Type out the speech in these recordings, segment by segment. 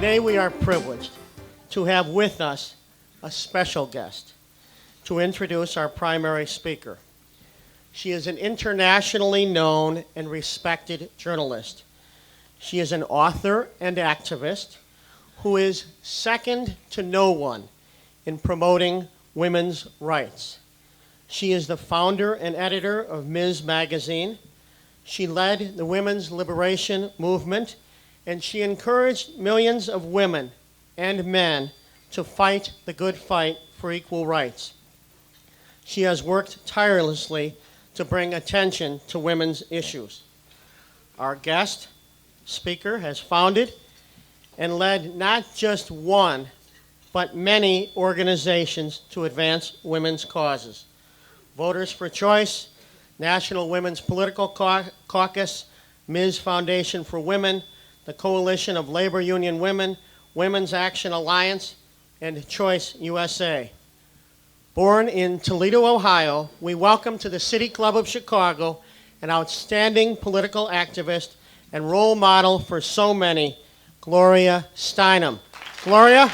Today we are privileged to have with us a special guest to introduce our primary speaker. She is an internationally known and respected journalist. She is an author and activist who is second to no one in promoting women's rights. She is the founder and editor of Ms. Magazine. She led the women's liberation movement, and she encouraged millions of women and men to fight the good fight for equal rights. She has worked tirelessly to bring attention to women's issues. Our guest speaker has founded and led not just one, but many organizations to advance women's causes. Voters for Choice, National Women's Political Caucus, Ms. Foundation for Women, the Coalition of Labor Union Women, Women's Action Alliance, and Choice USA. Born in Toledo, Ohio, we welcome to the City Club of Chicago an outstanding political activist and role model for so many, Gloria Steinem. Gloria?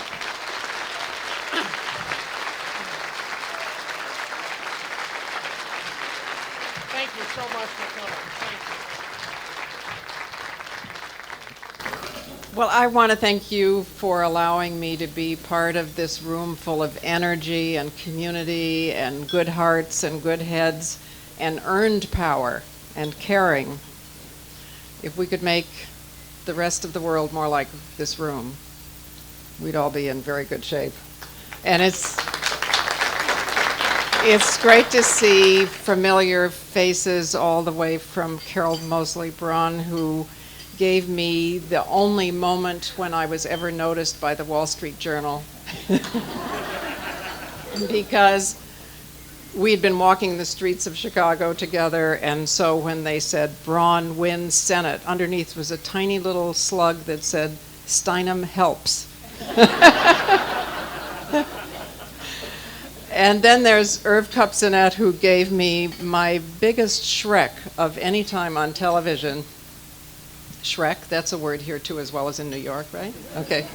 Thank you so much for coming. Thank you. Well, I want to thank you for allowing me to be part of this room full of energy and community and good hearts and good heads and earned power and caring. If we could make the rest of the world more like this room, we'd all be in very good shape. And it's great to see familiar faces all the way from Carol Moseley Braun, who gave me the only moment when I was ever noticed by the Wall Street Journal. Because we'd been walking the streets of Chicago together, and so when they said Braun wins Senate, underneath was a tiny little slug that said, Steinem helps. And then there's Irv Kupcinet, who gave me my biggest Shrek of any time on television. Shrek, that's a word here too, as well as in New York, right? Okay.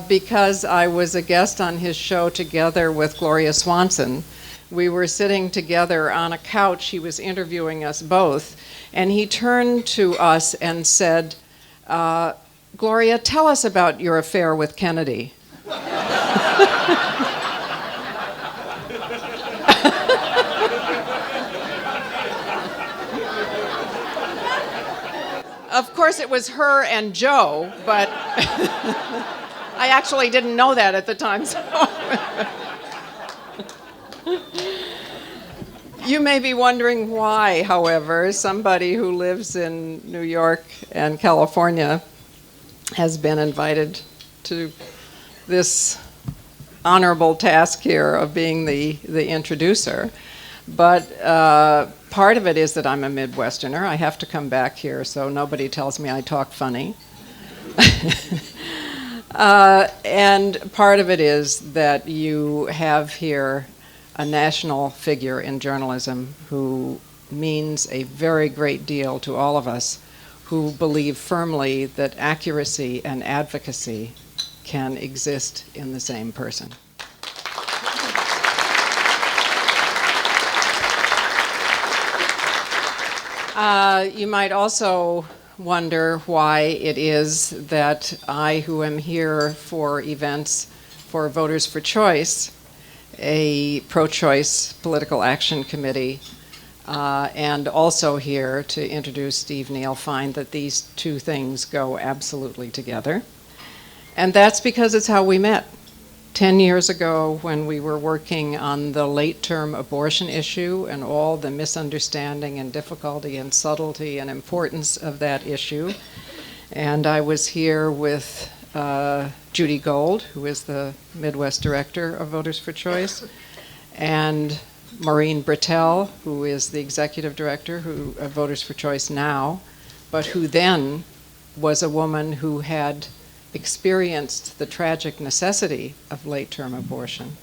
Because I was a guest on his show together with Gloria Swanson. We were sitting together on a couch. He was interviewing us both, and he turned to us and said, Gloria, tell us about your affair with Kennedy. Of course, it was her and Joe, but I actually didn't know that at the time. So. You may be wondering why, however, somebody who lives in New York and California has been invited to this honorable task here of being the introducer. But part of it is that I'm a Midwesterner. I have to come back here so nobody tells me I talk funny. And part of it is that you have here a national figure in journalism who means a very great deal to all of us who believe firmly that accuracy and advocacy can exist in the same person. You might also wonder why it is that I, who am here for events for Voters for Choice, a pro-choice political action committee, and also here to introduce Steve Neal, find that these two things go absolutely together. And that's because it's how we met. 10 years ago, when we were working on the late-term abortion issue and all the misunderstanding and difficulty and subtlety and importance of that issue. And I was here with Judy Gold, who is the Midwest director of Voters for Choice, and Maureen Britell, who is the executive director of Voters for Choice now, but who then was a woman who had experienced the tragic necessity of late-term abortion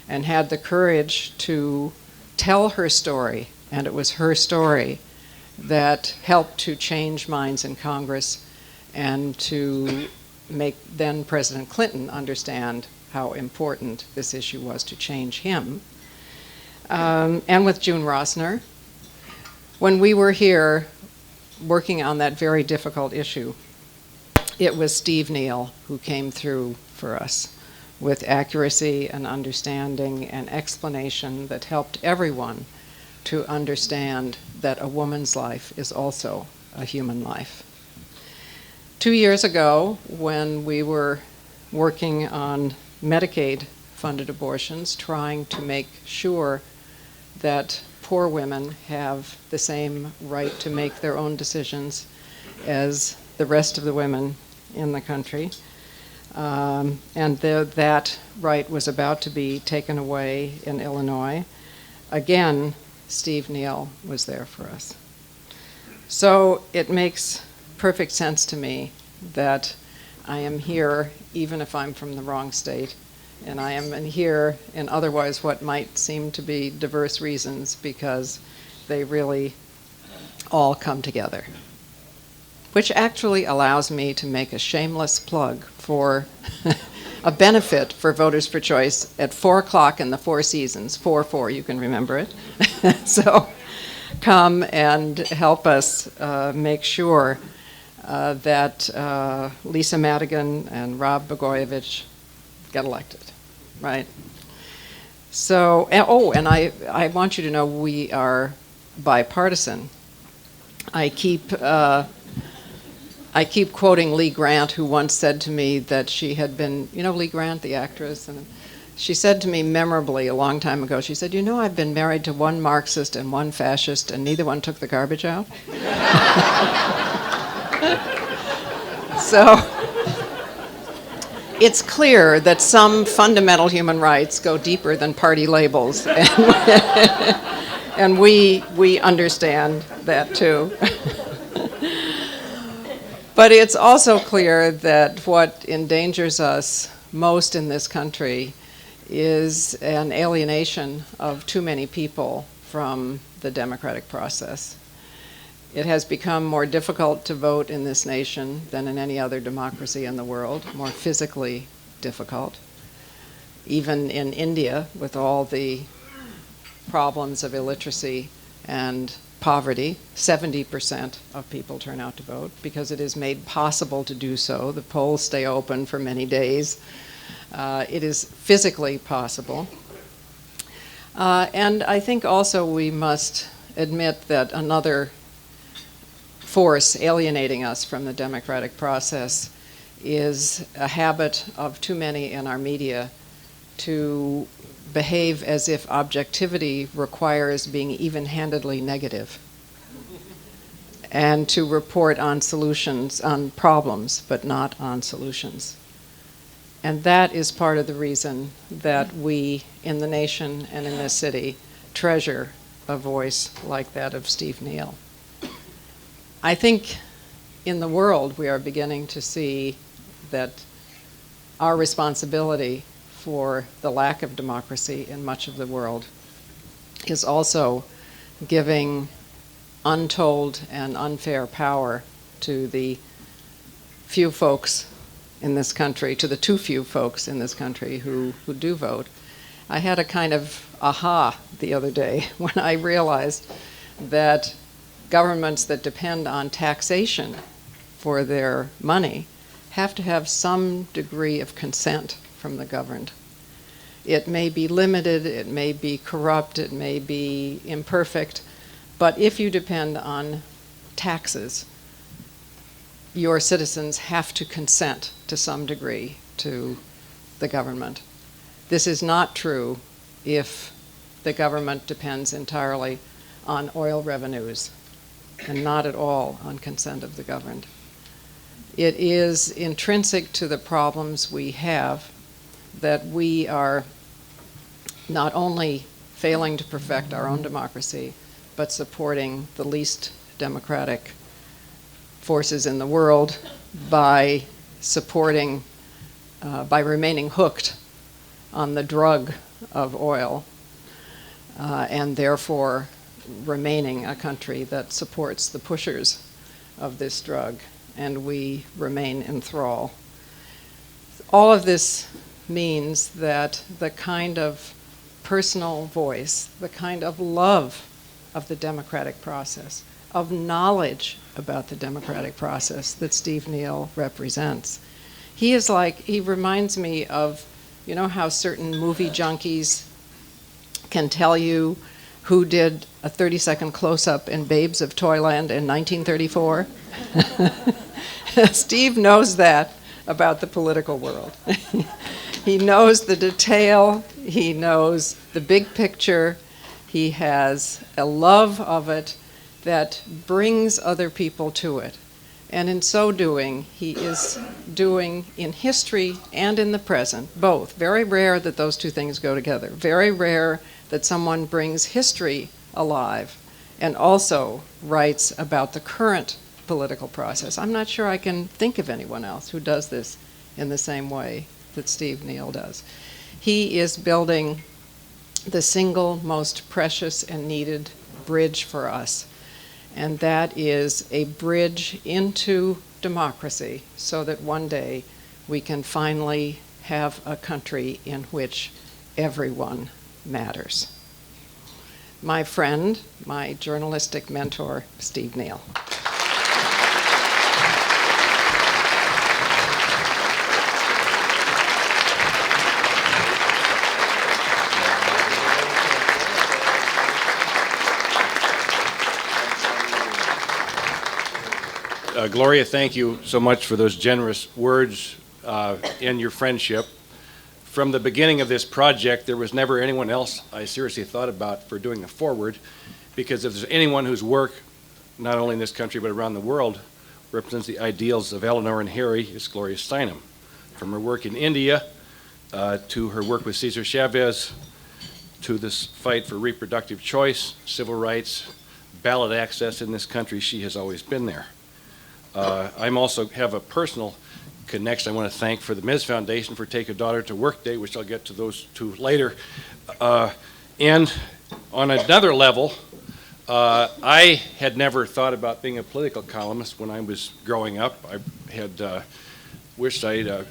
and had the courage to tell her story, and it was her story that helped to change minds in Congress and to make then President Clinton understand how important this issue was to change him. And with June Rossner, when we were here working on that very difficult issue, it was Steve Neal who came through for us with accuracy and understanding and explanation that helped everyone to understand that a woman's life is also a human life. 2 years ago, when we were working on Medicaid-funded abortions, trying to make sure that poor women have the same right to make their own decisions as the rest of the women in the country, and that right was about to be taken away in Illinois, again, Steve Neal was there for us. So it makes perfect sense to me that I am here, even if I'm from the wrong state, and I am here in otherwise what might seem to be diverse reasons, because they really all come together. Which actually allows me to make a shameless plug for a benefit for Voters for Choice at 4 o'clock in the Four Seasons, 4-4, you can remember it. So come and help us make sure that Lisa Madigan and Rob Blagojevich get elected, right? So, and I want you to know we are bipartisan. I keep quoting Lee Grant, who once said to me that she had been, you know Lee Grant, the actress, and she said to me memorably a long time ago, she said, I've been married to one Marxist and one fascist, and neither one took the garbage out. So it's clear that some fundamental human rights go deeper than party labels, and we understand that too. But it's also clear that what endangers us most in this country is an alienation of too many people from the democratic process. It has become more difficult to vote in this nation than in any other democracy in the world, more physically difficult. Even in India, with all the problems of illiteracy and poverty, 70% of people turn out to vote because it is made possible to do so. The polls stay open for many days. It is physically possible. And I think also we must admit that another force alienating us from the democratic process is a habit of too many in our media to behave as if objectivity requires being even-handedly negative and to report on solutions, on problems, but not on solutions. And that is part of the reason that we in the nation and in this city treasure a voice like that of Steve Neal. I think in the world we are beginning to see that our responsibility for the lack of democracy in much of the world is also giving untold and unfair power to the few folks in this country, to the too few folks in this country who do vote. I had a kind of aha the other day when I realized that governments that depend on taxation for their money have to have some degree of consent from the governed. It may be limited, it may be corrupt, it may be imperfect, but if you depend on taxes, your citizens have to consent to some degree to the government. This is not true if the government depends entirely on oil revenues and not at all on consent of the governed. It is intrinsic to the problems we have that we are not only failing to perfect our own democracy, but supporting the least democratic forces in the world by supporting, by remaining hooked on the drug of oil, and therefore remaining a country that supports the pushers of this drug, and we remain in thrall. All of this means that the kind of personal voice, the kind of love of the democratic process, of knowledge about the democratic process that Steve Neal represents. He reminds me of, you know how certain movie junkies can tell you who did a 30-second close-up in Babes of Toyland in 1934? Steve knows that about the political world. He knows the detail, he knows the big picture, he has a love of it that brings other people to it. And in so doing, he is doing in history and in the present, both. Very rare that those two things go together. Very rare that someone brings history alive and also writes about the current political process. I'm not sure I can think of anyone else who does this in the same way that Steve Neal does. He is building the single most precious and needed bridge for us, and that is a bridge into democracy so that one day we can finally have a country in which everyone matters. My friend, my journalistic mentor, Steve Neal. Gloria, thank you so much for those generous words and your friendship. From the beginning of this project, there was never anyone else I seriously thought about for doing a foreword, because if there's anyone whose work, not only in this country but around the world, represents the ideals of Eleanor and Harry, it's Gloria Steinem. From her work in India to her work with Cesar Chavez, to this fight for reproductive choice, civil rights, ballot access in this country, she has always been there. I also have a personal connection I want to thank for the Ms. Foundation for Take a Daughter to Work Day, which I'll get to those two later. And on another level, I had never thought about being a political columnist when I was growing up. I had wished I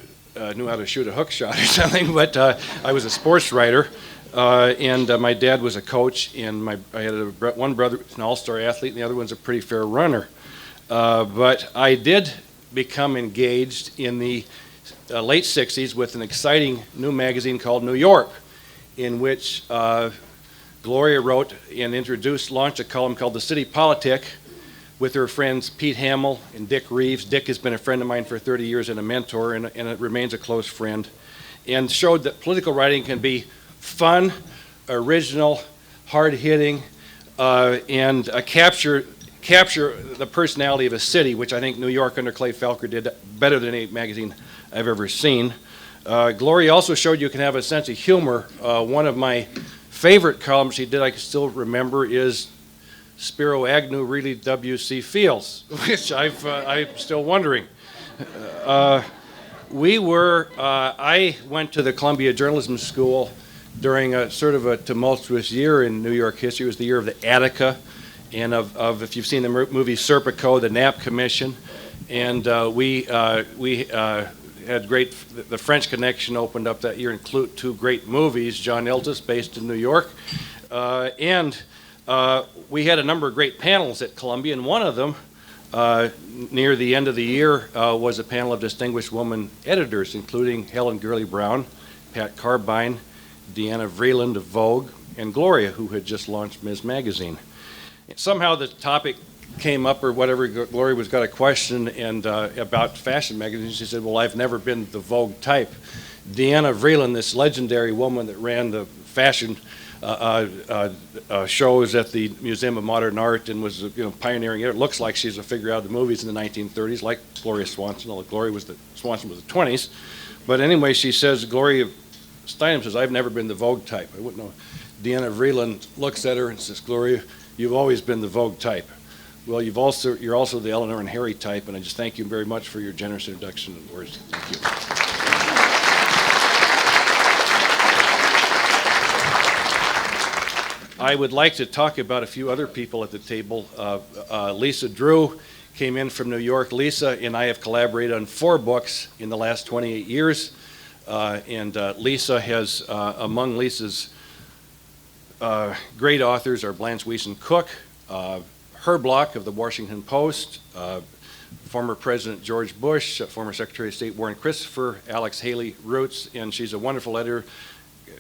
knew how to shoot a hook shot or something, but I was a sports writer. And my dad was a coach, and I had one brother who's an all-star athlete, and the other one's a pretty fair runner. But I did become engaged in the late 60s with an exciting new magazine called New York, in which Gloria wrote and launched a column called The City Politic with her friends Pete Hamill and Dick Reeves. Dick has been a friend of mine for 30 years and a mentor, and it remains a close friend, and showed that political writing can be fun, original, hard-hitting, and capture the personality of a city, which I think New York under Clay Felker did better than any magazine I've ever seen. Gloria also showed you can have a sense of humor. One of my favorite columns she did, I can still remember, is Spiro Agnew really W.C. Fields, which I'm still wondering. I went to the Columbia Journalism School during a sort of a tumultuous year in New York history. It was the year of the Attica, and of if you've seen the movie Serpico, the Knapp Commission, and we had the French Connection opened up that year, include two great movies, John Iltis, based in New York, and we had a number of great panels at Columbia, and one of them, near the end of the year, was a panel of distinguished woman editors, including Helen Gurley Brown, Pat Carbine, Deanna Vreeland of Vogue, and Gloria, who had just launched Ms. Magazine. Somehow the topic came up, or whatever, Gloria was got a question and about fashion magazines. She said, well, I've never been the Vogue type. Deanna Vreeland, this legendary woman that ran the fashion shows at the Museum of Modern Art and was pioneering it. It looks like she's a figure out of the movies in the 1930s, like Gloria Swanson, although Swanson was the 20s. But anyway, she says, Gloria Steinem says, I've never been the Vogue type. I wouldn't know. Deanna Vreeland looks at her and says, Gloria, you've always been the Vogue type. Well, you're also the Eleanor and Harry type, and I just thank you very much for your generous introduction and words. Thank you. I would like to talk about a few other people at the table. Lisa Drew came in from New York. Lisa and I have collaborated on 4 books in the last 28 years. And Lisa has, among Lisa's great authors are Blanche Wiesen Cook, Herb Block of the Washington Post, former President George Bush, former Secretary of State Warren Christopher, Alex Haley Roots, and she's a wonderful editor,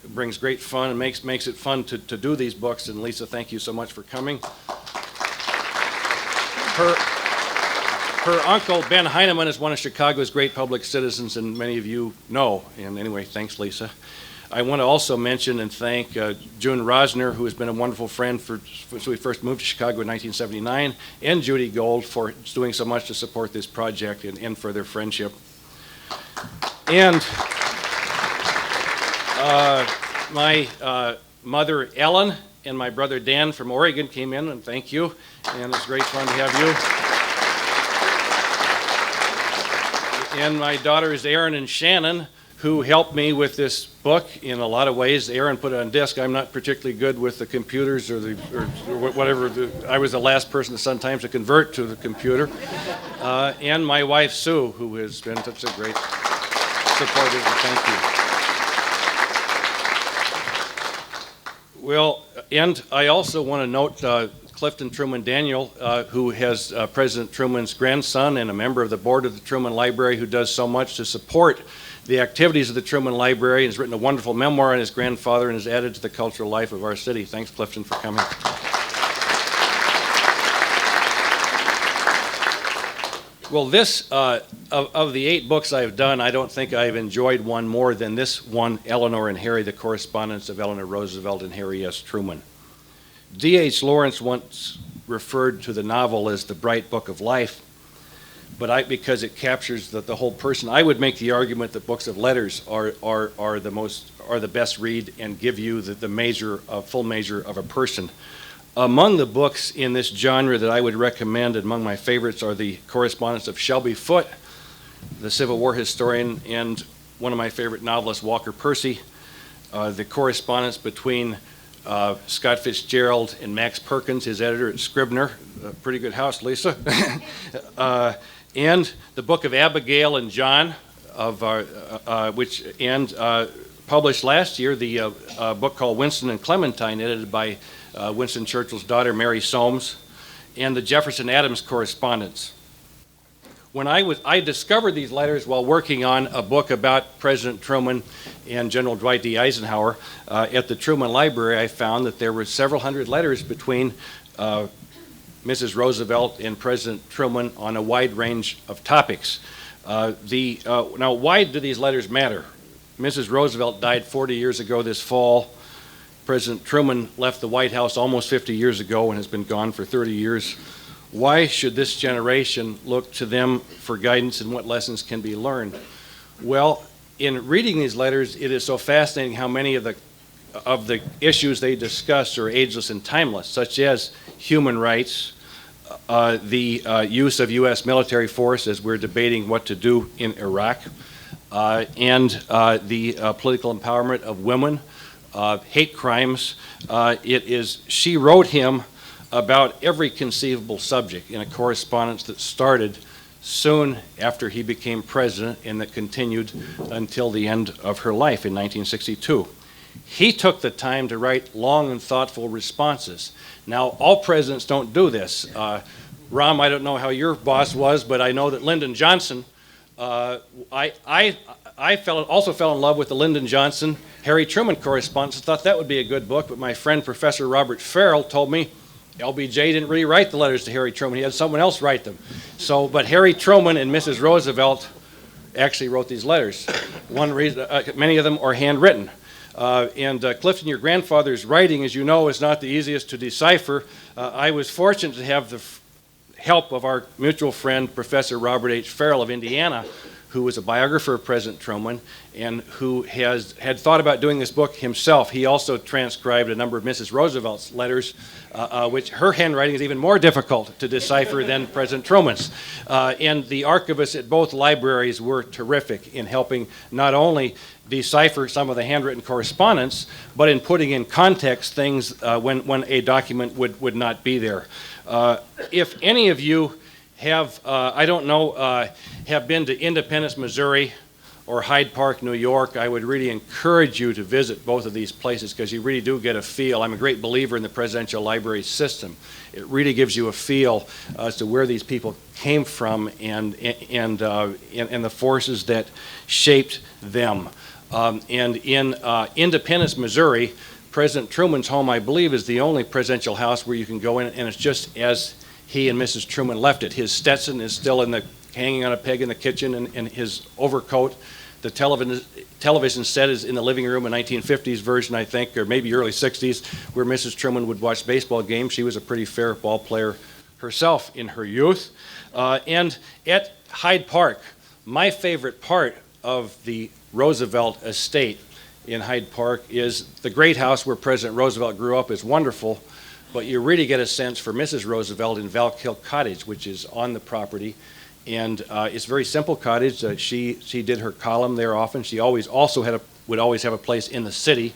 brings great fun and makes it fun to do these books. And Lisa, thank you so much for coming. Her uncle, Ben Heinemann, is one of Chicago's great public citizens, and many of you know. And anyway, thanks, Lisa. I want to also mention and thank June Rosner, who has been a wonderful friend since we first moved to Chicago in 1979, and Judy Gold for doing so much to support this project and for their friendship. And my mother, Ellen, and my brother, Dan, from Oregon came in, and thank you. And it's great fun to have you. And my daughters, Erin and Shannon, who helped me with this book in a lot of ways. Erin put it on disc. I'm not particularly good with the computers or whatever. I was the last person sometimes to convert to the computer. And my wife, Sue, who has been such a great supporter. Thank you. Well, and I also want to note Clifton Truman Daniel, who has President Truman's grandson and a member of the board of the Truman Library, who does so much to support the activities of the Truman Library, and has written a wonderful memoir on his grandfather and has added to the cultural life of our city. Thanks, Clifton, for coming. Well, this, of the 8 books I've done, I don't think I've enjoyed one more than this one, Eleanor and Harry, the Correspondence of Eleanor Roosevelt and Harry S. Truman. D.H. Lawrence once referred to the novel as the bright book of life, but because it captures the whole person, I would make the argument that books of letters are the best read and give you the full measure of a person. Among the books in this genre that I would recommend, among my favorites, are the Correspondence of Shelby Foote, the Civil War historian, and one of my favorite novelists, Walker Percy, the correspondence between Scott Fitzgerald and Max Perkins, his editor at Scribner. Pretty good house, Lisa. And the book of Abigail and John, published last year, the book called Winston and Clementine, edited by Winston Churchill's daughter, Mary Soames, and the Jefferson Adams correspondence. When I discovered these letters while working on a book about President Truman and General Dwight D. Eisenhower at the Truman Library. I found that there were several hundred letters between Mrs. Roosevelt and President Truman on a wide range of topics. Now, why do these letters matter? Mrs. Roosevelt died 40 years ago this fall. President Truman left the White House almost 50 years ago and has been gone for 30 years. Why should this generation look to them for guidance and what lessons can be learned? Well, in reading these letters, it is so fascinating how many of the issues they discuss are ageless and timeless, such as human rights, the use of U.S. military force as we're debating what to do in Iraq, and the political empowerment of women, hate crimes. She wrote him about every conceivable subject in a correspondence that started soon after he became president and that continued until the end of her life in 1962. He took the time to write long and thoughtful responses. Now, all presidents don't do this. Ram, I don't know how your boss was, but I know that Lyndon Johnson, I also fell in love with the Lyndon Johnson Harry Truman correspondence. I thought that would be a good book, but my friend Professor Robert Farrell told me LBJ didn't really write the letters to Harry Truman. He had someone else write them. But Harry Truman and Mrs. Roosevelt actually wrote these letters. One reason, many of them are handwritten. Clifton, your grandfather's writing, as you know, is not the easiest to decipher. I was fortunate to have the help of our mutual friend, Professor Robert H. Farrell of Indiana, who was a biographer of President Truman and who had thought about doing this book himself. He also transcribed a number of Mrs. Roosevelt's letters, which her handwriting is even more difficult to decipher than President Truman's. And the archivists at both libraries were terrific in helping not only decipher some of the handwritten correspondence, but in putting in context things when a document would not be there. If any of you have, have been to Independence, Missouri, or Hyde Park, New York, I would really encourage you to visit both of these places because you really do get a feel. I'm a great believer in the presidential library system. It really gives you a feel as to where these people came from and the forces that shaped them. And in Independence, Missouri, President Truman's home, I believe, is the only presidential house where you can go in, and it's just as he and Mrs. Truman left it. His Stetson is still hanging on a peg in the kitchen, and his overcoat. The television set is in the living room, a 1950s version, I think, or maybe early 60s, where Mrs. Truman would watch baseball games. She was a pretty fair ball player herself in her youth. And at Hyde Park, my favorite part of the Roosevelt estate in Hyde Park is the great house where President Roosevelt grew up is wonderful, but you really get a sense for Mrs. Roosevelt in Valkill Cottage, which is on the property. And it's a very simple cottage. She did her column there often. She would always have a place in the city.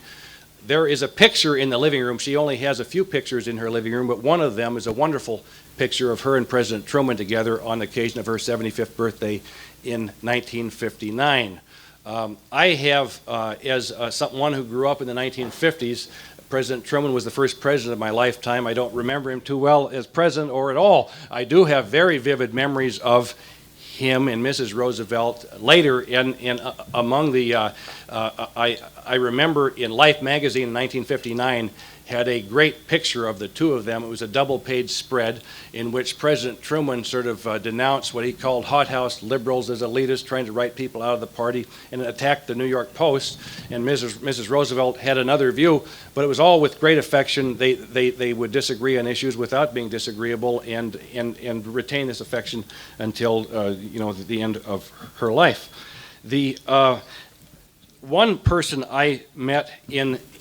There is a picture in the living room. She only has a few pictures in her living room, but one of them is a wonderful picture of her and President Truman together on the occasion of her 75th birthday in 1959. I have, as someone who grew up in the 1950s, President Truman was the first president of my lifetime. I don't remember him too well as president or at all. I do have very vivid memories of him and Mrs. Roosevelt later. And among the, I remember in Life magazine in 1959 had a great picture of the two of them. It was a double-page spread in which President Truman sort of denounced what he called hothouse liberals as elitists trying to write people out of the party and attacked the New York Post. And Mrs. Roosevelt had another view, but it was all with great affection. They would disagree on issues without being disagreeable and retain this affection until the end of her life. The one person I met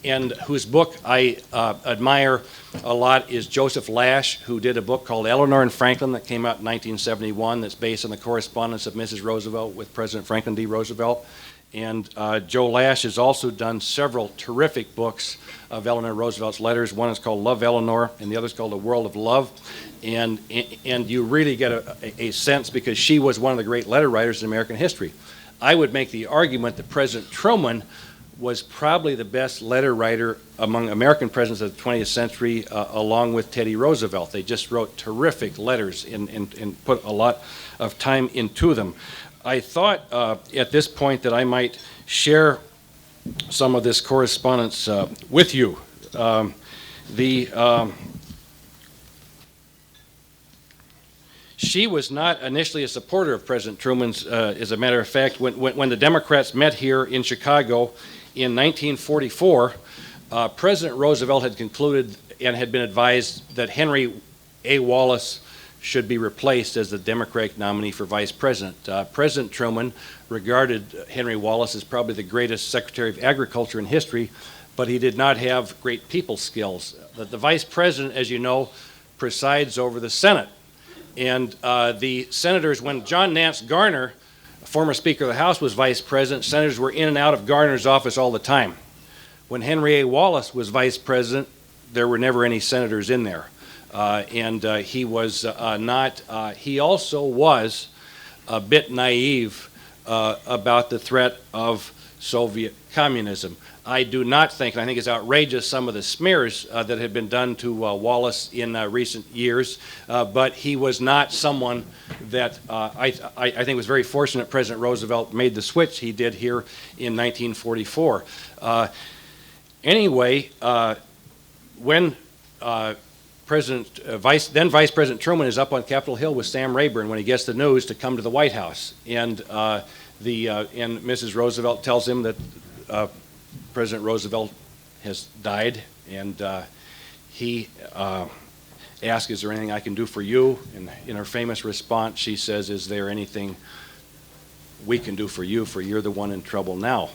and whose book I admire a lot is Joseph Lash, who did a book called Eleanor and Franklin that came out in 1971 that's based on the correspondence of Mrs. Roosevelt with President Franklin D. Roosevelt. And Joe Lash has also done several terrific books of Eleanor Roosevelt's letters. One is called Love Eleanor, and the other is called A World of Love. And you really get a sense, because she was one of the great letter writers in American history. I would make the argument that President Truman was probably the best letter writer among American presidents of the 20th century, along with Teddy Roosevelt. They just wrote terrific letters and put a lot of time into them. I thought at this point that I might share some of this correspondence with you. She was not initially a supporter of President Truman's. As a matter of fact, when the Democrats met here in Chicago in 1944, President Roosevelt had concluded and had been advised that Henry A. Wallace should be replaced as the Democratic nominee for vice president. President Truman regarded Henry Wallace as probably the greatest Secretary of Agriculture in history, but he did not have great people skills. The vice president, as you know, presides over the Senate. And the senators, when John Nance Garner, former Speaker of the House, was vice president, senators were in and out of Garner's office all the time. When Henry A. Wallace was vice president, there were never any senators in there. He was he also was a bit naive about the threat of Soviet communism. I do not think, and I think it's outrageous, some of the smears that have been done to Wallace in recent years, but he was not someone that I think was very fortunate President Roosevelt made the switch he did here in 1944. Anyway, when then Vice President Truman is up on Capitol Hill with Sam Rayburn when he gets the news to come to the White House, and Mrs. Roosevelt tells him that President Roosevelt has died, and he asks, "Is there anything I can do for you?" And in her famous response, she says, "Is there anything we can do for you? For you're the one in trouble now."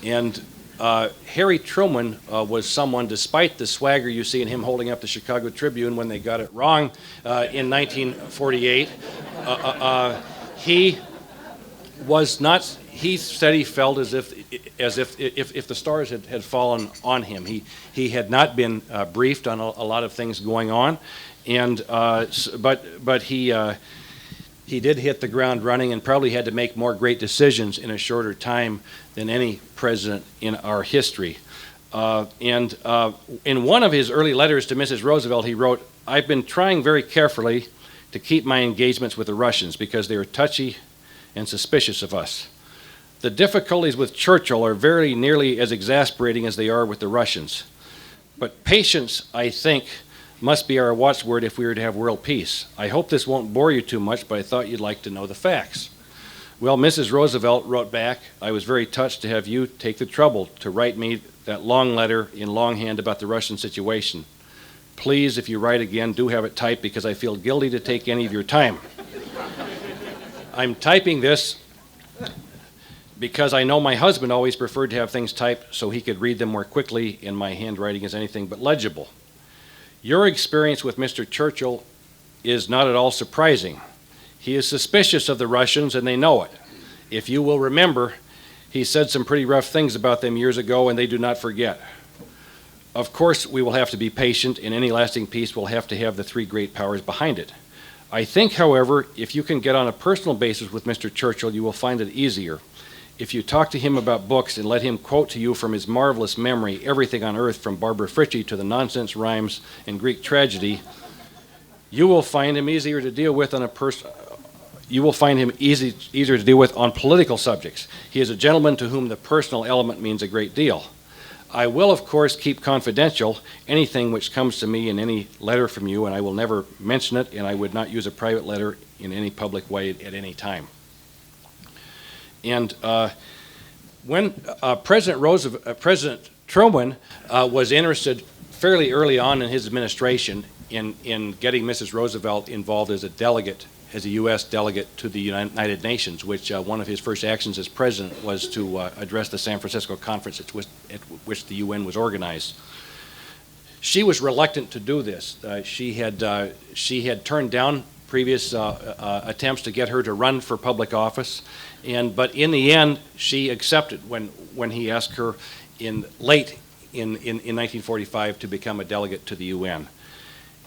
And Harry Truman was someone, despite the swagger you see in him holding up the Chicago Tribune when they got it wrong in 1948, he was not. He said he felt as if the stars had fallen on him. He had not been briefed on a lot of things going on, and but he he did hit the ground running and probably had to make more great decisions in a shorter time than any president in our history. In one of his early letters to Mrs. Roosevelt, he wrote, "I've been trying very carefully to keep my engagements with the Russians because they are touchy and suspicious of us. The difficulties with Churchill are very nearly as exasperating as they are with the Russians. But patience, I think, must be our watchword if we are to have world peace. I hope this won't bore you too much, but I thought you'd like to know the facts." Well, Mrs. Roosevelt wrote back, "I was very touched to have you take the trouble to write me that long letter in longhand about the Russian situation. Please, if you write again, do have it typed because I feel guilty to take any of your time. I'm typing this because I know my husband always preferred to have things typed so he could read them more quickly, and my handwriting is anything but legible. Your experience with Mr. Churchill is not at all surprising. He is suspicious of the Russians, and they know it. If you will remember, he said some pretty rough things about them years ago, and they do not forget. Of course, we will have to be patient, and any lasting peace will have to have the three great powers behind it. I think, however, if you can get on a personal basis with Mr. Churchill, you will find it easier. If you talk to him about books and let him quote to you from his marvelous memory everything on earth from Barbara Fritchie to the nonsense rhymes and Greek tragedy, you will find him easier to deal with on easier to deal with on political subjects. He is a gentleman to whom the personal element means a great deal. I will, of course, keep confidential anything which comes to me in any letter from you, and I will never mention it, and I would not use a private letter in any public way at any time." And when President Truman was interested fairly early on in his administration in getting Mrs. Roosevelt involved as a U.S. delegate to the United Nations, which one of his first actions as president was to address the San Francisco conference at which the UN was organized. She was reluctant to do this. She had turned down previous attempts to get her to run for public office, but in the end, she accepted when he asked her late in 1945 to become a delegate to the UN.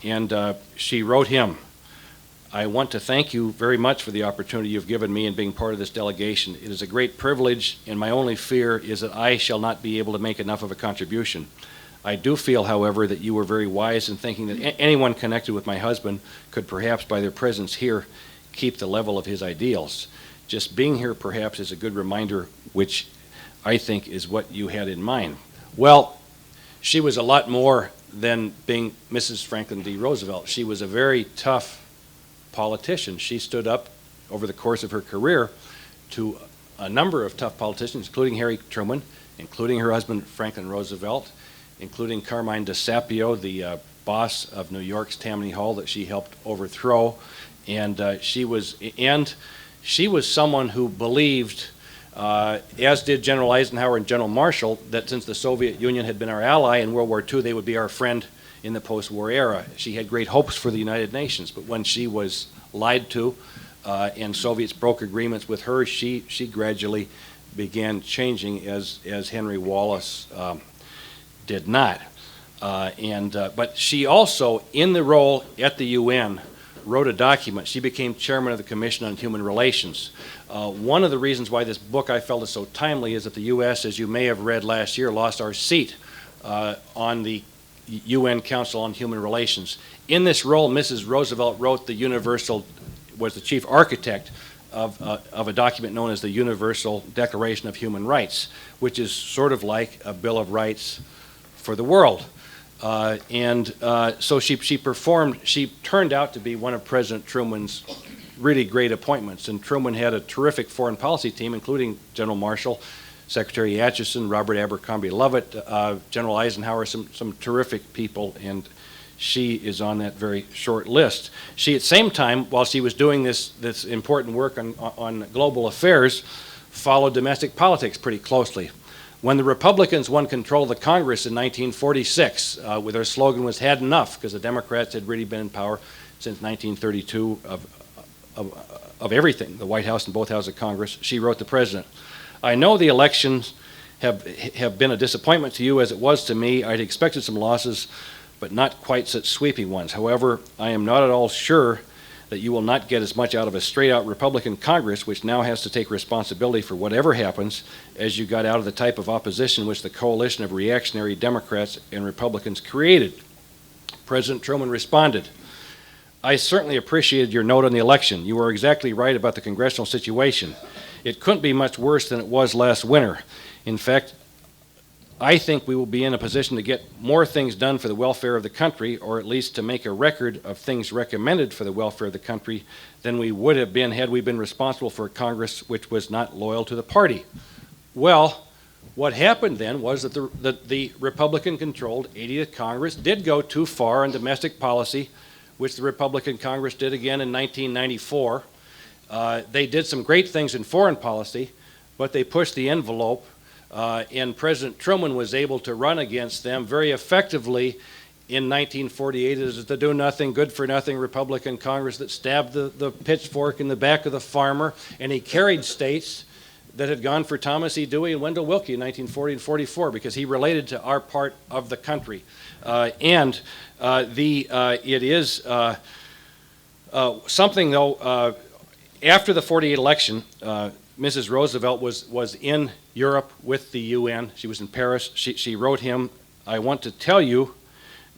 And she wrote him, "I want to thank you very much for the opportunity you've given me in being part of this delegation. It is a great privilege, and my only fear is that I shall not be able to make enough of a contribution. I do feel, however, that you were very wise in thinking that anyone connected with my husband could perhaps, by their presence here, keep the level of his ideals. Just being here, perhaps, is a good reminder, which I think is what you had in mind." Well, she was a lot more than being Mrs. Franklin D. Roosevelt. She was a very tough politician. She stood up over the course of her career to a number of tough politicians, including Harry Truman, including her husband Franklin Roosevelt, including Carmine DeSapio, the boss of New York's Tammany Hall that she helped overthrow. And she was someone who believed, as did General Eisenhower and General Marshall, that since the Soviet Union had been our ally in World War II, they would be our friend in the post-war era. She had great hopes for the United Nations, but when she was lied to and Soviets broke agreements with her, she gradually began changing as Henry Wallace did not. But she also, in the role at the UN, wrote a document. She became chairman of the Commission on Human Relations. One of the reasons why this book I felt is so timely is that the U.S., as you may have read last year, lost our seat on the UN Council on Human Relations. In this role, Mrs. Roosevelt was the chief architect of a document known as the Universal Declaration of Human Rights, which is sort of like a Bill of Rights for the world. So she turned out to be one of President Truman's really great appointments. And Truman had a terrific foreign policy team, including General Marshall, Secretary Atchison, Robert Abercrombie Lovett, General Eisenhower, some terrific people, and she is on that very short list. She, at the same time, while she was doing this important work on global affairs, followed domestic politics pretty closely. When the Republicans won control of the Congress in 1946, with their slogan was "Had enough," because the Democrats had really been in power since 1932 of everything, the White House and both houses of Congress, she wrote the president, "I know the elections have been a disappointment to you as it was to me. I'd expected some losses, but not quite such sweeping ones. However, I am not at all sure that you will not get as much out of a straight-out Republican Congress, which now has to take responsibility for whatever happens, as you got out of the type of opposition which the coalition of reactionary Democrats and Republicans created. President Truman responded, I certainly appreciated your note on the election. You are exactly right about the congressional situation. It couldn't be much worse than it was last winter. In fact, I think we will be in a position to get more things done for the welfare of the country, or at least to make a record of things recommended for the welfare of the country, than we would have been had we been responsible for a Congress which was not loyal to the party. Well, what happened then was that the Republican-controlled 80th Congress did go too far in domestic policy, which the Republican Congress did again in 1994. They did some great things in foreign policy, but they pushed the envelope, and President Truman was able to run against them very effectively in 1948 as the do-nothing, good-for-nothing Republican Congress that stabbed the pitchfork in the back of the farmer, and he carried states that had gone for Thomas E. Dewey and Wendell Willkie in 1940 and 44 because he related to our part of the country. It is something, though, after the 48 election, Mrs. Roosevelt was in Europe with the UN. She was in Paris. She wrote him, I want to tell you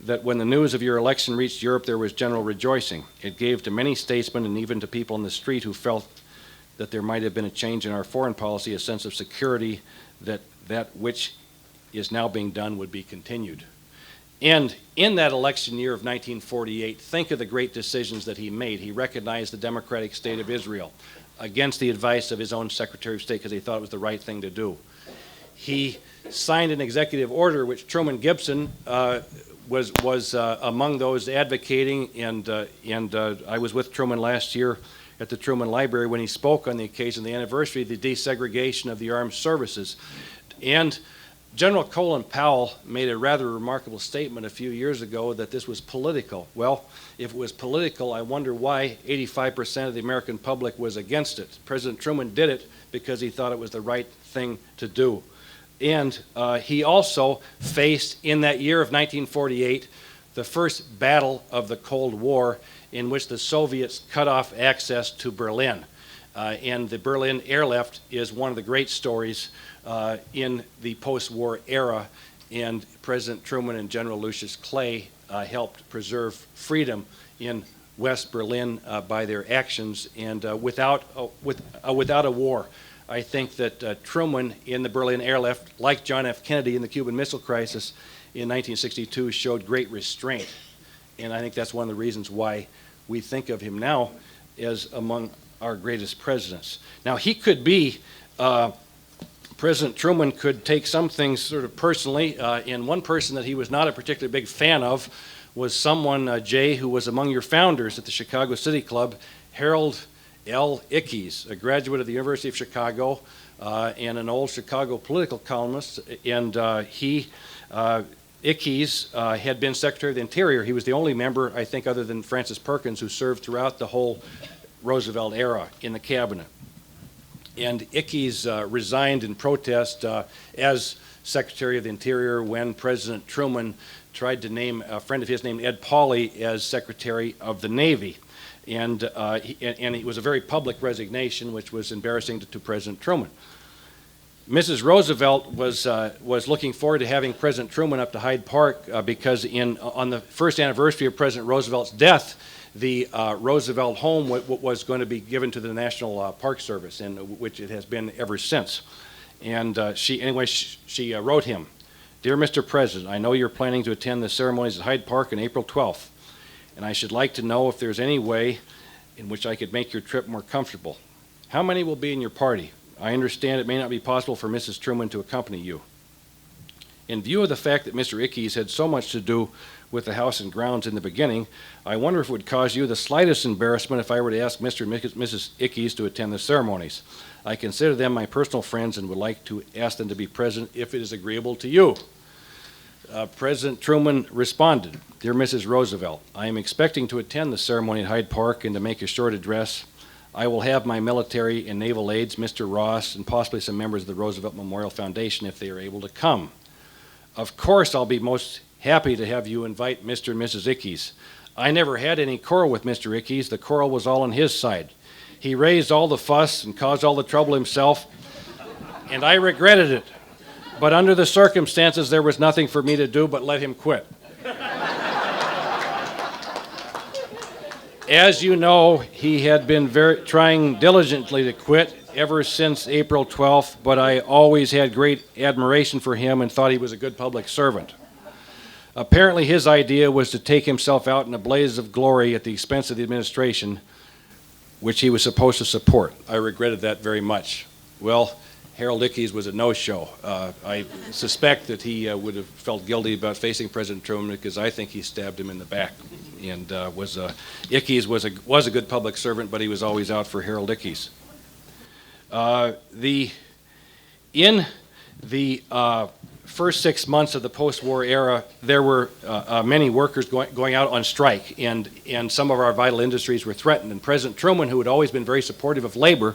that when the news of your election reached Europe, there was general rejoicing. It gave to many statesmen and even to people in the street who felt that there might have been a change in our foreign policy, a sense of security that that which is now being done would be continued. And in that election year of 1948, think of the great decisions that he made. He recognized the democratic state of Israel against the advice of his own Secretary of State because he thought it was the right thing to do. He signed an executive order which Truman Gibson was among those advocating, and I was with Truman last year at the Truman Library when he spoke on the occasion of the anniversary of the desegregation of the armed services. And General Colin Powell made a rather remarkable statement a few years ago that this was political. Well, if it was political, I wonder why 85% of the American public was against it. President Truman did it because he thought it was the right thing to do. And he also faced, in that year of 1948, the first battle of the Cold War in which the Soviets cut off access to Berlin. And the Berlin airlift is one of the great stories in the post-war era, and President Truman and General Lucius Clay helped preserve freedom in West Berlin by their actions, and without a war. I think that Truman in the Berlin airlift, like John F. Kennedy in the Cuban Missile Crisis in 1962, showed great restraint, and I think that's one of the reasons why we think of him now as among our greatest presidents. Now, he could be President Truman could take some things sort of personally, and one person that he was not a particularly big fan of was someone, Jay, who was among your founders at the Chicago City Club, Harold L. Ickes, a graduate of the University of Chicago and an old Chicago political columnist. And Ickes had been Secretary of the Interior. He was the only member, I think, other than Francis Perkins, who served throughout the whole Roosevelt era in the cabinet. And Ickes resigned in protest as Secretary of the Interior when President Truman tried to name a friend of his named Ed Pauley as Secretary of the Navy. And it was a very public resignation, which was embarrassing to President Truman. Mrs. Roosevelt was looking forward to having President Truman up to Hyde Park because on the first anniversary of President Roosevelt's death, the Roosevelt home was going to be given to the National Park Service, and which it has been ever since. And she wrote him, Dear Mr. President, I know you're planning to attend the ceremonies at Hyde Park on April 12th, and I should like to know if there's any way in which I could make your trip more comfortable. How many will be in your party? I understand it may not be possible for Mrs. Truman to accompany you. In view of the fact that Mr. Ickes had so much to do with the House and Grounds in the beginning, I wonder if it would cause you the slightest embarrassment if I were to ask Mr. and Mrs. Ickes to attend the ceremonies. I consider them my personal friends and would like to ask them to be present if it is agreeable to you. President Truman responded, Dear Mrs. Roosevelt, I am expecting to attend the ceremony at Hyde Park and to make a short address. I will have my military and naval aides, Mr. Ross, and possibly some members of the Roosevelt Memorial Foundation if they are able to come. Of course, I'll be most happy to have you invite Mr. and Mrs. Ickes. I never had any quarrel with Mr. Ickes. The quarrel was all on his side. He raised all the fuss and caused all the trouble himself, and I regretted it. But under the circumstances, there was nothing for me to do but let him quit. As you know, he had been trying diligently to quit ever since April 12th, but I always had great admiration for him and thought he was a good public servant. Apparently, his idea was to take himself out in a blaze of glory at the expense of the administration, which he was supposed to support. I regretted that very much. Well, Harold Ickes was a no-show. I suspect that he would have felt guilty about facing President Truman because I think he stabbed him in the back. And Ickes was a good public servant, but he was always out for Harold Ickes. In the first 6 months of the post-war era, there were many workers going out on strike, and some of our vital industries were threatened. And President Truman, who had always been very supportive of labor,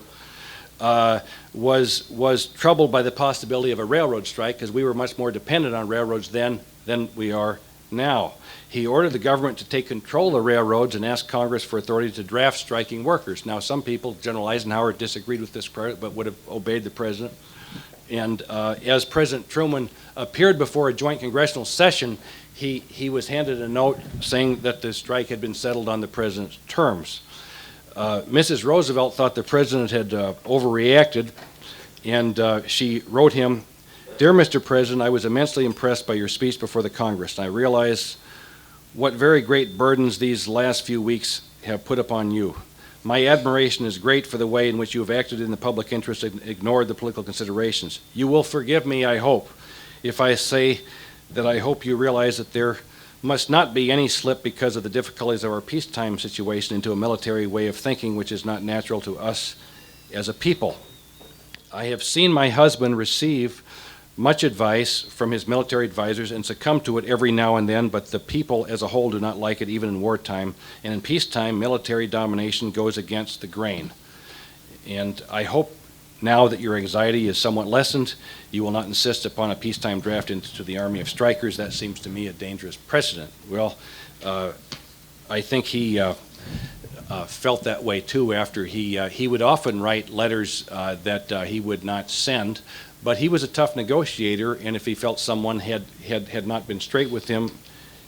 was troubled by the possibility of a railroad strike because we were much more dependent on railroads then than we are now. He ordered the government to take control of the railroads and asked Congress for authority to draft striking workers. Now, some people, General Eisenhower, disagreed with this but would have obeyed the president. And as President Truman appeared before a joint congressional session, he was handed a note saying that the strike had been settled on the president's terms. Mrs. Roosevelt thought the president had overreacted, and she wrote him, "Dear Mr. President, I was immensely impressed by your speech before the Congress, and I realize what very great burdens these last few weeks have put upon you. My admiration is great for the way in which you have acted in the public interest and ignored the political considerations. You will forgive me, I hope, if I say that I hope you realize that there must not be any slip because of the difficulties of our peacetime situation into a military way of thinking which is not natural to us as a people. I have seen my husband receive much advice from his military advisors and succumb to it every now and then, but the people as a whole do not like it even in wartime, and in peacetime military domination goes against the grain. And I hope now that your anxiety is somewhat lessened, you will not insist upon a peacetime draft into the army of strikers. That seems to me a dangerous precedent." Well, I think he felt that way too after he would often write letters that he would not send, but he was a tough negotiator, and if he felt someone had not been straight with him,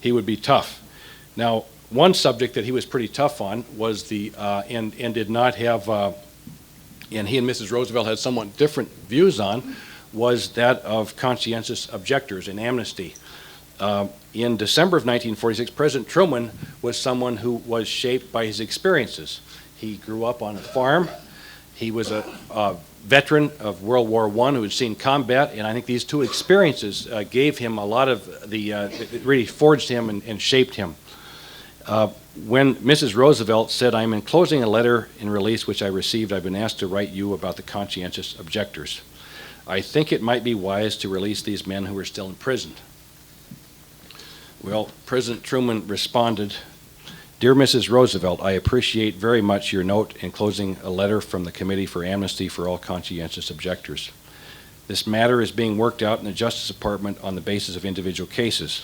he would be tough. Now, one subject that he was pretty tough on was and did not have and he and Mrs. Roosevelt had somewhat different views on, was that of conscientious objectors and amnesty. In December of 1946, President Truman was someone who was shaped by his experiences. He grew up on a farm. He was a veteran of World War I who had seen combat, and I think these two experiences gave him a lot of it really forged him and shaped him. When Mrs. Roosevelt said, "I'm enclosing a letter in release which I received. I've been asked to write you about the conscientious objectors. I think it might be wise to release these men who are still in prison." Well, President Truman responded, "Dear Mrs. Roosevelt, I appreciate very much your note enclosing a letter from the Committee for Amnesty for all conscientious objectors. This matter is being worked out in the Justice Department on the basis of individual cases.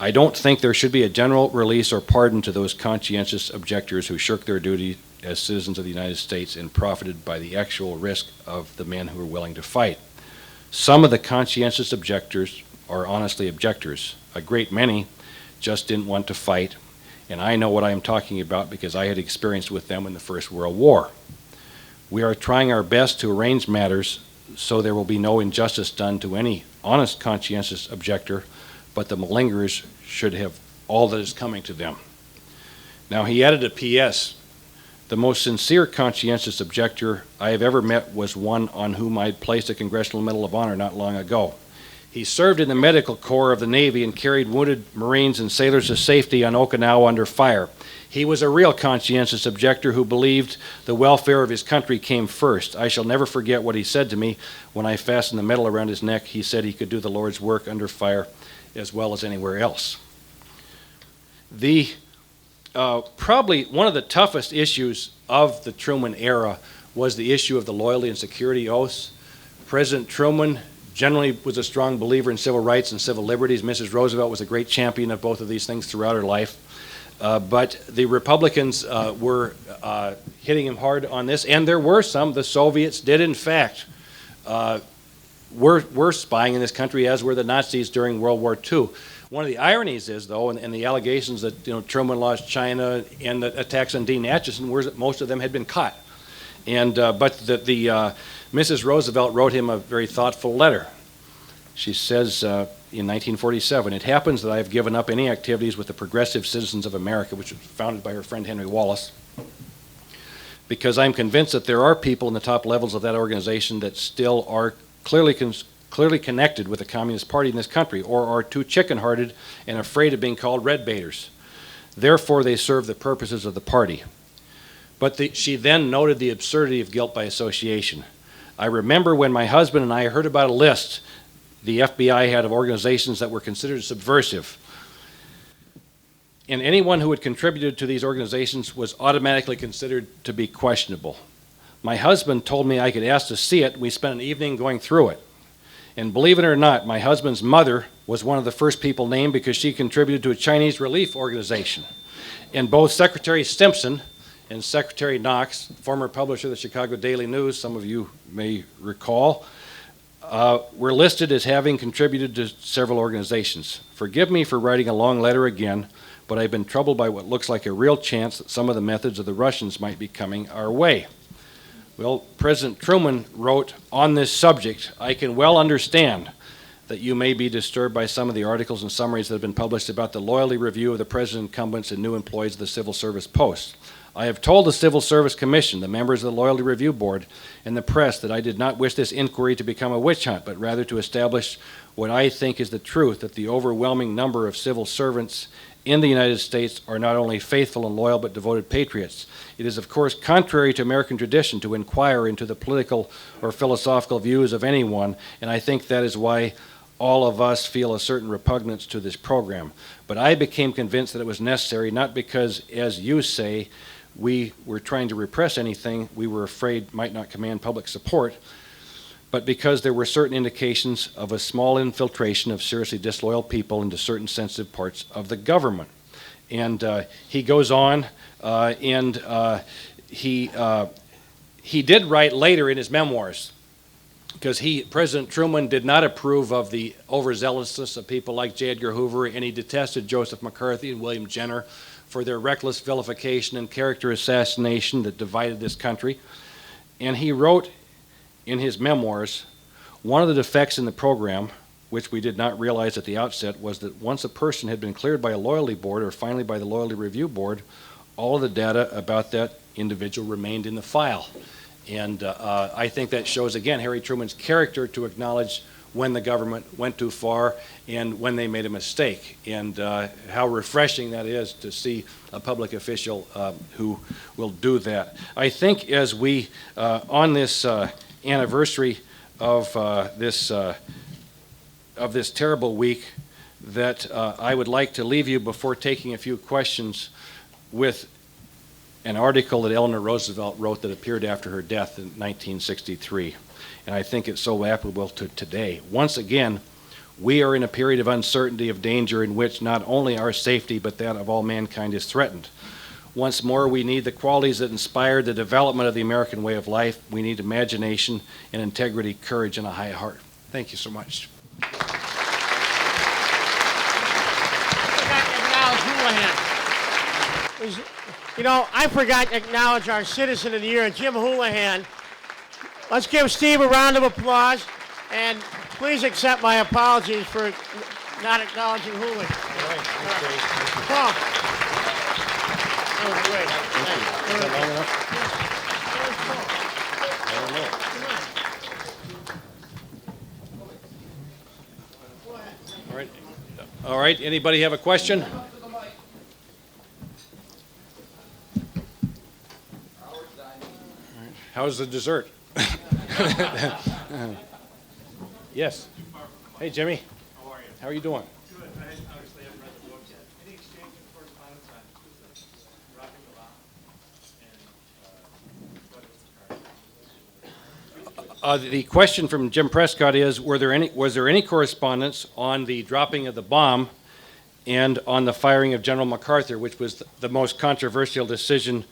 I don't think there should be a general release or pardon to those conscientious objectors who shirked their duty as citizens of the United States and profited by the actual risk of the men who were willing to fight. Some of the conscientious objectors are honestly objectors. A great many just didn't want to fight, and I know what I am talking about because I had experience with them in the First World War. We are trying our best to arrange matters so there will be no injustice done to any honest conscientious objector, but the malingerers should have all that is coming to them." Now he added a P.S. "The most sincere conscientious objector I have ever met was one on whom I placed a Congressional Medal of Honor not long ago. He served in the Medical Corps of the Navy and carried wounded Marines and sailors to safety on Okinawa under fire. He was a real conscientious objector who believed the welfare of his country came first. I shall never forget what he said to me when I fastened the medal around his neck. He said he could do the Lord's work under fire as well as anywhere else." Probably one of the toughest issues of the Truman era was the issue of the loyalty and security oaths. President Truman generally was a strong believer in civil rights and civil liberties. Mrs. Roosevelt was a great champion of both of these things throughout her life. But the Republicans were hitting him hard on this, and there were some. The Soviets did, in fact, were spying in this country, as were the Nazis during World War II. One of the ironies is, though, and the allegations that Truman lost China and the attacks on Dean Acheson were that most of them had been caught. And but Mrs. Roosevelt wrote him a very thoughtful letter. She says in 1947, "It happens that I have given up any activities with the Progressive Citizens of America," which was founded by her friend Henry Wallace, "because I'm convinced that there are people in the top levels of that organization that still are clearly connected with the Communist Party in this country, or are too chicken-hearted and afraid of being called red baiters. Therefore, they serve the purposes of the party." But she then noted the absurdity of guilt by association. "I remember when my husband and I heard about a list the FBI had of organizations that were considered subversive. And anyone who had contributed to these organizations was automatically considered to be questionable. My husband told me I could ask to see it. We spent an evening going through it. And believe it or not, my husband's mother was one of the first people named because she contributed to a Chinese relief organization. And both Secretary Stimson and Secretary Knox, former publisher of the Chicago Daily News, some of you may recall, were listed as having contributed to several organizations. Forgive me for writing a long letter again, but I've been troubled by what looks like a real chance that some of the methods of the Russians might be coming our way." Well, President Truman wrote on this subject, "I can well understand that you may be disturbed by some of the articles and summaries that have been published about the loyalty review of the President's incumbents and new employees of the Civil Service posts. I have told the Civil Service Commission, the members of the Loyalty Review Board, and the press that I did not wish this inquiry to become a witch hunt, but rather to establish what I think is the truth, that the overwhelming number of civil servants in the United States are not only faithful and loyal, but devoted patriots. It is, of course, contrary to American tradition to inquire into the political or philosophical views of anyone, and I think that is why all of us feel a certain repugnance to this program. But I became convinced that it was necessary, not because, as you say, we were trying to repress anything we were afraid might not command public support, but because there were certain indications of a small infiltration of seriously disloyal people into certain sensitive parts of the government." And he goes on, and he did write later in his memoirs, because President Truman did not approve of the overzealousness of people like J. Edgar Hoover, and he detested Joseph McCarthy and William Jenner for their reckless vilification and character assassination that divided this country. And he wrote in his memoirs, "One of the defects in the program, which we did not realize at the outset, was that once a person had been cleared by a loyalty board or finally by the Loyalty Review Board, all of the data about that individual remained in the file." And I think that shows, again, Harry Truman's character to acknowledge when the government went too far and when they made a mistake, and how refreshing that is to see a public official who will do that. I think as we, on this anniversary of this terrible week, that I would like to leave you before taking a few questions with an article that Eleanor Roosevelt wrote that appeared after her death in 1963. And I think it's so applicable to today. Once again, we are in a period of uncertainty, of danger, in which not only our safety, but that of all mankind is threatened. Once more, we need the qualities that inspired the development of the American way of life. We need imagination and integrity, courage, and a high heart. Thank you so much. I forgot to acknowledge our Citizen of the Year, Jim Houlihan. Let's give Steve a round of applause, and please accept my apologies for not acknowledging Houlihan. Paul. That was great. Thanks. Is that long enough? I don't know. All right. All right. Anybody have a question? How's the dessert? Yes. Hey, Jimmy. How are you? How are you doing? Good. I obviously haven't read the book yet. Any exchange of correspondence on dropping the bomb and what was the The question from Jim Prescott is: was there any correspondence on the dropping of the bomb and on the firing of General MacArthur, which was the most controversial decision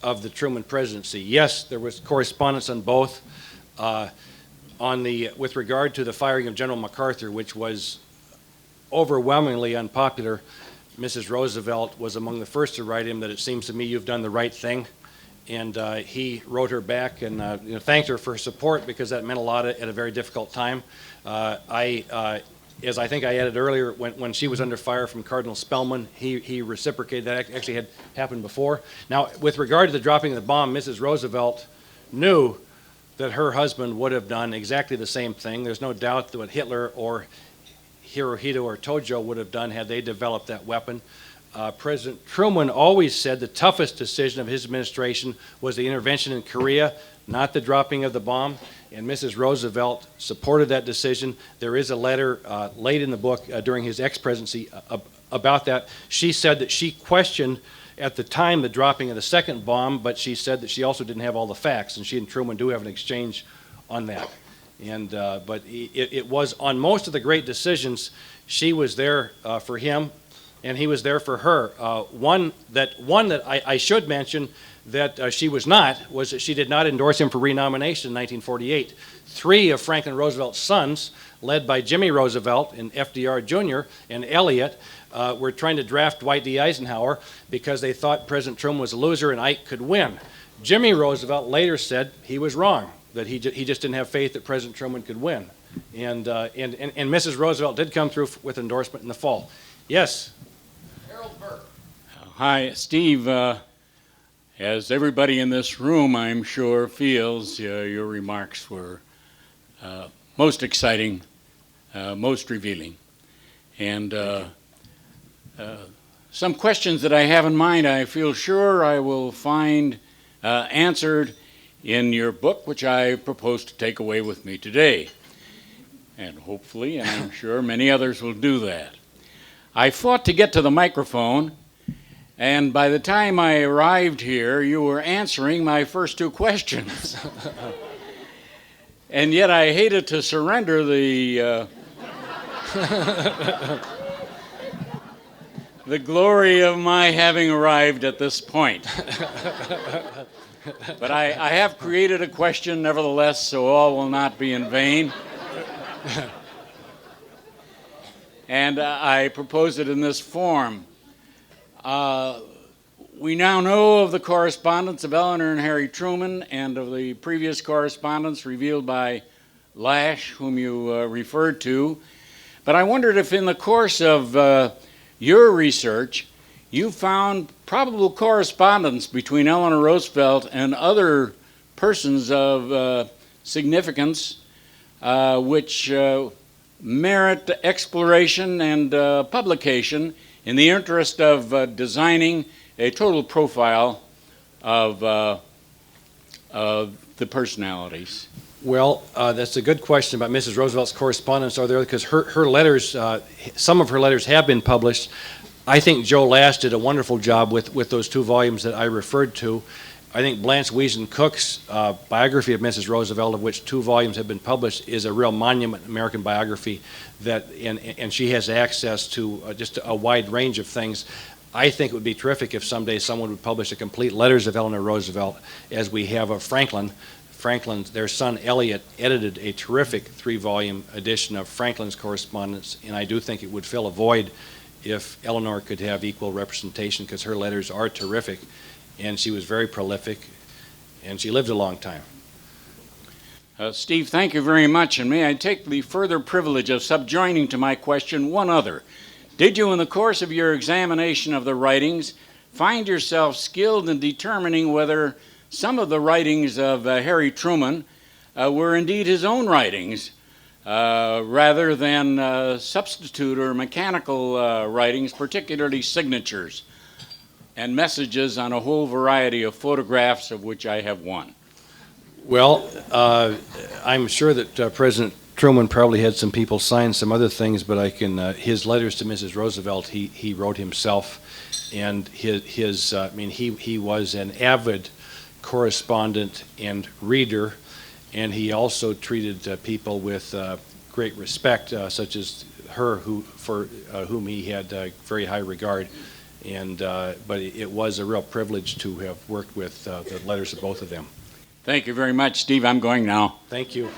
of the Truman presidency. Yes, there was correspondence on both. With regard to the firing of General MacArthur, which was overwhelmingly unpopular, Mrs. Roosevelt was among the first to write him that it seems to me you've done the right thing. And he wrote her back and thanked her for her support because that meant a lot at a very difficult time. As I think I added earlier, when she was under fire from Cardinal Spellman, he reciprocated. That actually had happened before. Now, with regard to the dropping of the bomb, Mrs. Roosevelt knew that her husband would have done exactly the same thing. There's no doubt that what Hitler or Hirohito or Tojo would have done had they developed that weapon. President Truman always said the toughest decision of his administration was the intervention in Korea, not the dropping of the bomb, and Mrs. Roosevelt supported that decision. There is a letter late in the book during his ex-presidency about that. She said that she questioned at the time the dropping of the second bomb, but she said that she also didn't have all the facts, and she and Truman do have an exchange on that. But it was on most of the great decisions, she was there for him, and he was there for her. One that I should mention that she was not was that she did not endorse him for renomination in 1948. 3 of Franklin Roosevelt's sons, led by Jimmy Roosevelt and FDR Jr. and Elliott, were trying to draft Dwight D. Eisenhower because they thought President Truman was a loser and Ike could win. Jimmy Roosevelt later said he was wrong, that he just didn't have faith that President Truman could win. And Mrs. Roosevelt did come through with endorsement in the fall. Yes? Harold Burke. Hi, Steve. As everybody in this room, I'm sure, feels, your remarks were most exciting, most revealing. And some questions that I have in mind, I feel sure I will find answered in your book, which I propose to take away with me today. And hopefully, and I'm sure many others will do that. I fought to get to the microphone, and by the time I arrived here, you were answering my first 2 questions. And yet I hated to surrender the the glory of my having arrived at this point. But I have created a question nevertheless, so all will not be in vain. And I propose it in this form. We now know of the correspondence of Eleanor and Harry Truman and of the previous correspondence revealed by Lash, whom you referred to. But I wondered if in the course of your research you found probable correspondence between Eleanor Roosevelt and other persons of significance which merit exploration and publication in the interest of designing a total profile of the personalities. Well, that's a good question about Mrs. Roosevelt's correspondence. Are there, because her letters, some of her letters have been published. I think Joe Lash did a wonderful job with those 2 volumes that I referred to. I think Blanche Wiesen Cook's biography of Mrs. Roosevelt, of which 2 volumes have been published, is a real monument American biography that, and she has access to just a wide range of things. I think it would be terrific if someday someone would publish a complete letters of Eleanor Roosevelt, as we have of Franklin. Their son Elliott edited a terrific 3-volume edition of Franklin's correspondence, and I do think it would fill a void if Eleanor could have equal representation, because her letters are terrific, and she was very prolific, and she lived a long time. Steve, thank you very much, and may I take the further privilege of subjoining to my question one other. Did you, in the course of your examination of the writings, find yourself skilled in determining whether some of the writings of Harry Truman were indeed his own writings, rather than substitute or mechanical writings, particularly signatures and messages on a whole variety of photographs, of which I have one? Well, I'm sure that President Truman probably had some people sign some other things, but I can, his letters to Mrs. Roosevelt, he wrote himself, and he was an avid correspondent and reader, and he also treated people with great respect, such as her, for whom he had very high regard. And but it was a real privilege to have worked with the letters of both of them. Thank you very much, Steve. I'm going now. Thank you.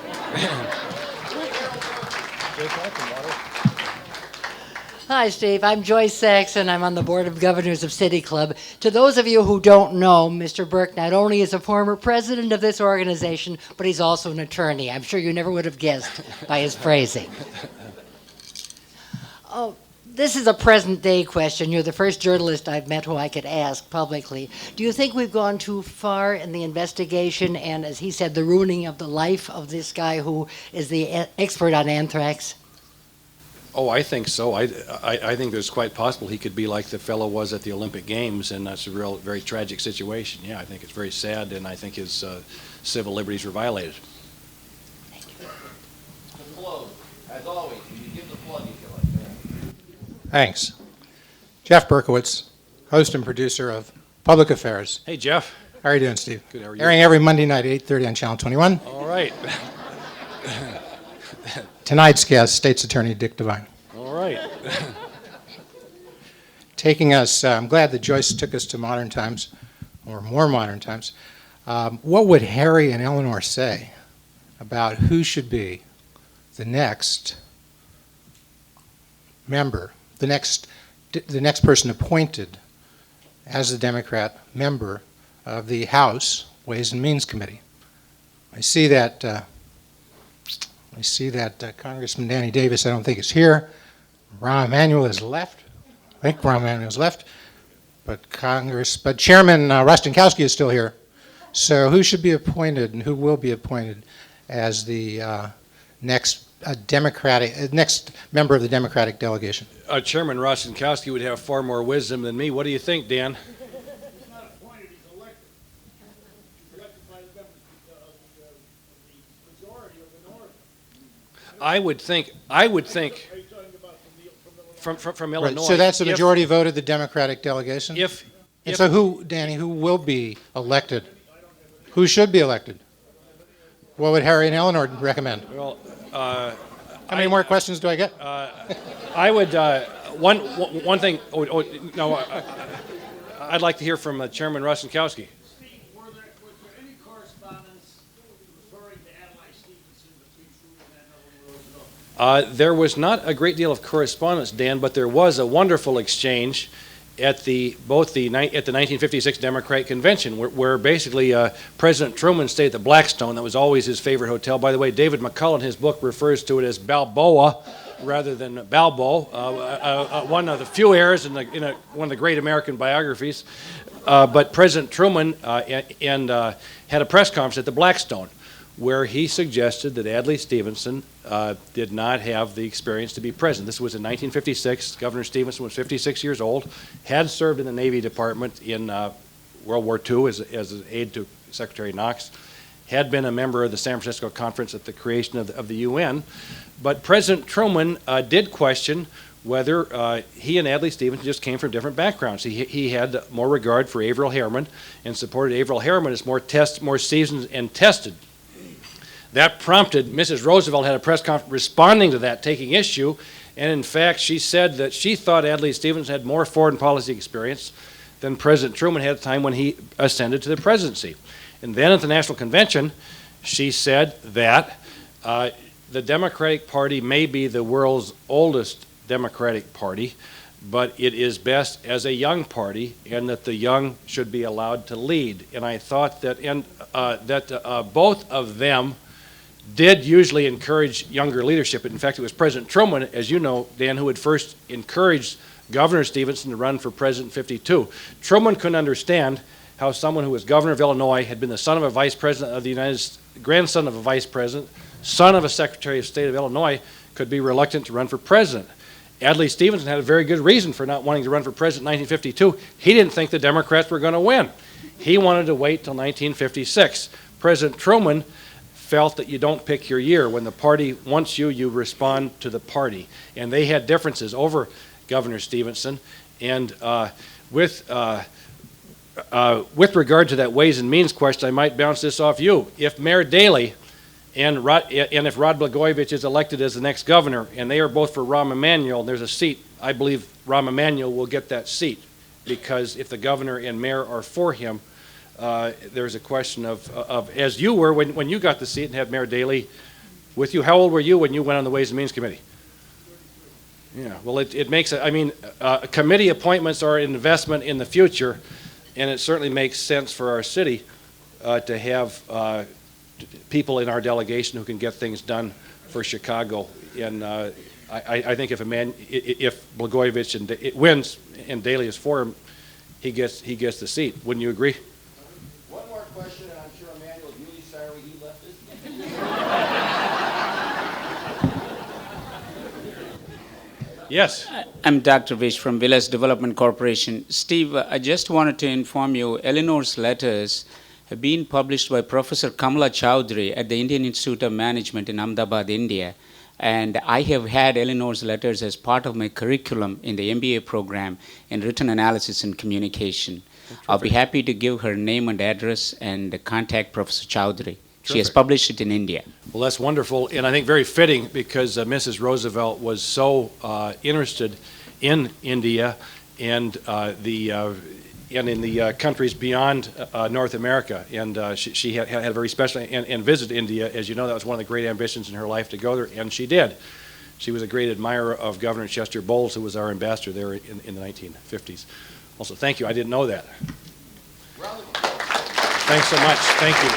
Hi, Steve. I'm Joyce Saxon. I'm on the Board of Governors of City Club. To those of you who don't know, Mr. Burke not only is a former president of this organization, but he's also an attorney. I'm sure you never would have guessed by his phrasing. Oh, this is a present-day question. You're the first journalist I've met who I could ask publicly. Do you think we've gone too far in the investigation and, as he said, the ruining of the life of this guy who is the expert on anthrax? Oh, I think so. I think it's quite possible he could be like the fellow was at the Olympic Games, and that's a real, very tragic situation. Yeah, I think it's very sad, and I think his civil liberties were violated. As always, you give the plug, you feel like. Thanks. Jeff Berkowitz, host and producer of Public Affairs. Hey, Jeff. How are you doing, Steve? Good, how are you? Airing every Monday night at 8:30 on Channel 21. All right. Tonight's guest, State's Attorney Dick Devine. All right. Taking us, I'm glad that Joyce took us to modern times, or more modern times. What would Harry and Eleanor say about who should be the next member, the next person appointed as the Democrat member of the House Ways and Means Committee? I see that Congressman Danny Davis, I don't think, is here. Rahm Emanuel has left. I think Rahm Emanuel has left. But Chairman Rostenkowski is still here. So who should be appointed and who will be appointed as the next member of the Democratic delegation? Chairman Rostenkowski would have far more wisdom than me. What do you think, Dan? He's not appointed, he's elected. He's elected by the members of the majority of the North. I would think. Are you talking about From Right, Illinois. so that's the majority vote of the Democratic delegation? If So who, Danny, who will be elected? Who should be elected? What would Harry and Eleanor recommend? well, How many more questions do I get? I would one thing. I'd like to hear from Chairman Rostenkowski. Steve, was there any correspondence referring to Adlai Stevenson between Truman and Eleanor Roosevelt? There was not a great deal of correspondence, Dan, but there was a wonderful exchange at the 1956 Democratic Convention, where basically President Truman stayed at the Blackstone. That was always his favorite hotel. By the way, David McCullough in his book refers to it as Balboa rather than Balbo, one of the few errors in one of the great American biographies. But President Truman had a press conference at the Blackstone, where he suggested that Adlai Stevenson did not have the experience to be president. This was in 1956. Governor Stevenson was 56 years old, had served in the Navy Department in World War II as an aide to Secretary Knox, had been a member of the San Francisco Conference at the creation of the UN. But President Truman did question whether he and Adlai Stevenson just came from different backgrounds. He had more regard for Averell Harriman and supported Averell Harriman as more seasoned and tested. That prompted Mrs. Roosevelt had a press conference responding to that, taking issue, and in fact she said that she thought Adlai Stevenson had more foreign policy experience than President Truman had at the time when he ascended to the presidency. And then at the National Convention, she said that the Democratic Party may be the world's oldest Democratic Party, but it is best as a young party, and that the young should be allowed to lead. And I thought that both of them did usually encourage younger leadership. In fact, it was President Truman, as you know, Dan, who had first encouraged Governor Stevenson to run for president in 52. Truman couldn't understand how someone who was governor of Illinois, had been the son of a vice president of the United States, grandson of a vice president, son of a secretary of state of Illinois, could be reluctant to run for president. Adlai Stevenson had a very good reason for not wanting to run for president in 1952. He didn't think the Democrats were going to win. He wanted to wait till 1956. President Truman felt that you don't pick your year. When the party wants you, you respond to the party. And they had differences over Governor Stevenson. And with regard to that Ways and Means question, I might bounce this off you. If Mayor Daley And if Rod Blagojevich is elected as the next governor, and they are both for Rahm Emanuel, and there's a seat, I believe Rahm Emanuel will get that seat, because if the governor and mayor are for him, there's a question of as you were when you got the seat and had Mayor Daley with you. How old were you when you went on the Ways and Means Committee? Yeah, well, it makes it, I mean, committee appointments are an investment in the future, and it certainly makes sense for our city to have people in our delegation who can get things done for Chicago. And I think if Blagojevich wins and Daley is for him, he gets the seat. Wouldn't you agree? One more question, and I'm sure Emmanuel's really sorry he left us. Yes. I'm Dr. Vish from Villas Development Corporation. Steve, I just wanted to inform you, Eleanor's letters have been published by Professor Kamala Chowdhury at the Indian Institute of Management in Ahmedabad, India. And I have had Eleanor's letters as part of my curriculum in the MBA program in written analysis and communication. I'll be happy to give her name and address and contact Professor Chowdhury. She has published it in India. Well, that's wonderful, and I think very fitting, because Mrs. Roosevelt was so interested in India and in the countries beyond North America, and she had a very special and visited India. As you know, that was one of the great ambitions in her life to go there, and she did. She was a great admirer of Governor Chester Bowles, who was our ambassador there in the 1950s. Also, thank you. I didn't know that. Thanks so much. Thank you.